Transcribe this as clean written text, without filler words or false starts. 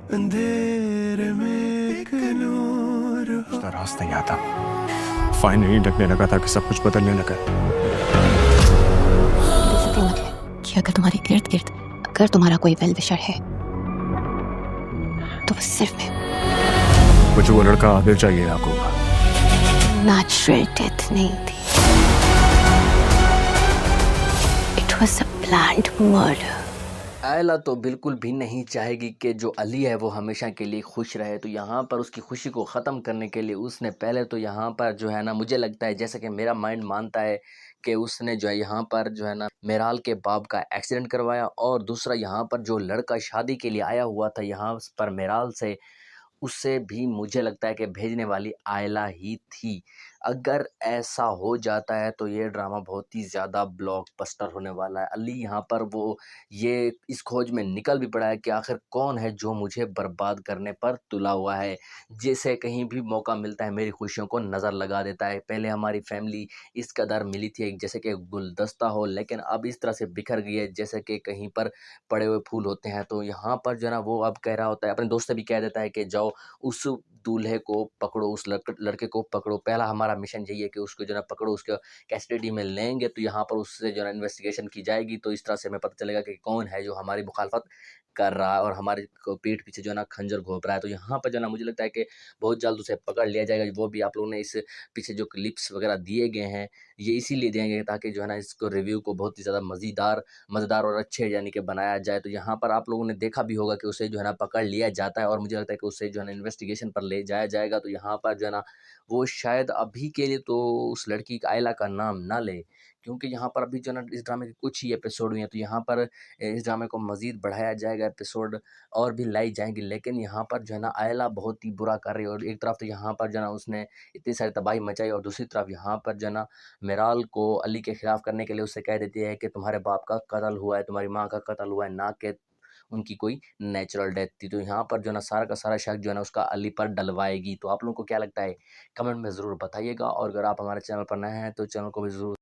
अंधेरे में एक नूर हो। उसका रास्ता नहीं आता। फाइनली लगने लगा था कि सब कुछ बदलने लगा। मत है कि अगर तुम्हारे इर्द गिर्द अगर तुम्हारा कोई वेल विशर है तो बस सिर्फ मैं। मुझे वो लड़का आगे चाहिए आपको। नेचुरल डेथ नहीं थी, it was a planned murder. आयला तो बिल्कुल भी नहीं चाहेगी कि जो अली है वो हमेशा के लिए खुश रहे, तो यहाँ पर उसकी खुशी को ख़त्म करने के लिए उसने पहले तो यहाँ पर जो है ना, मुझे लगता है जैसे कि मेरा माइंड मानता है कि उसने जो है यहाँ पर जो है ना मेराल के बाप का एक्सीडेंट करवाया, और दूसरा यहाँ पर जो लड़का शादी के लिए आया हुआ था यहाँ पर मेराल से, उससे भी मुझे लगता है कि भेजने वाली आयला ही थी। अगर ऐसा हो जाता है तो ये ड्रामा बहुत ही ज़्यादा ब्लॉकबस्टर होने वाला है। अली यहाँ पर वो ये इस खोज में निकल भी पड़ा है कि आखिर कौन है जो मुझे बर्बाद करने पर तुला हुआ है, जिसे कहीं भी मौका मिलता है मेरी खुशियों को नज़र लगा देता है। पहले हमारी फैमिली इस कदर मिली थी एक जैसे कि गुलदस्ता हो, लेकिन अब इस तरह से बिखर गई है जैसे कि कहीं पर पड़े हुए फूल होते हैं। तो यहाँ पर जो है ना वो अब कह रहा होता है, अपने दोस्त से भी कह देता है कि जाओ उस दूल्हे को पकड़ो, उस लड़के को पकड़ो। पहला हमारा मिशन यही है कि उसको जो है ना पकड़ो, उसको कस्टडी में लेंगे तो यहाँ पर उससे जो है ना इन्वेस्टिगेशन की जाएगी, तो इस तरह से हमें पता चलेगा कि कौन है जो हमारी मुखालफत कर रहा है और हमारे को पीठ पीछे जो है ना खंजर घोंप रहा है। तो यहाँ पर जो है ना मुझे लगता है कि बहुत जल्द उसे पकड़ लिया जाएगा। वो भी आप लोगों ने इस पीछे जो क्लिप्स वगैरह दिए गए हैं ये इसीलिए देंगे ताकि जो है ना इसको रिव्यू को बहुत ही ज़्यादा मज़ेदार और अच्छे यानी कि बनाया जाए। तो यहाँ पर आप लोगों ने देखा भी होगा कि उसे जो है ना पकड़ लिया जाता है और मुझे लगता है कि उसे जो है ना इन्वेस्टिगेशन पर ले जाया जाएगा। तो यहाँ पर जो है ना वो शायद अभी के लिए तो उस लड़की का आयला का नाम ना ले, क्योंकि यहाँ पर अभी जो है ना इस ड्रामे के कुछ ही एपिसोड हुए हैं। तो यहाँ पर इस ड्रामे को मज़ीद बढ़ाया जाएगा, एपिसोड और भी लाई जाएंगी, लेकिन यहाँ पर जो है ना आयला बहुत ही बुरा कर रही है। और एक तरफ तो यहाँ पर जो है ना उसने इतनी सारी तबाही मचाई और दूसरी तरफ यहाँ पर जो है ना मेराल को अली के खिलाफ करने के लिए उससे कह देती है कि तुम्हारे बाप का कत्ल हुआ है, तुम्हारी माँ का कत्ल हुआ है, ना कि उनकी कोई नेचुरल डेथ थी। तो यहाँ पर जो है ना सारा का सारा शक जो है ना उसका अली पर डलवाएगी। तो आप लोगों को क्या लगता है कमेंट में ज़रूर बताइएगा, और अगर आप हमारे चैनल पर नए हैं तो चैनल को भी ज़रूर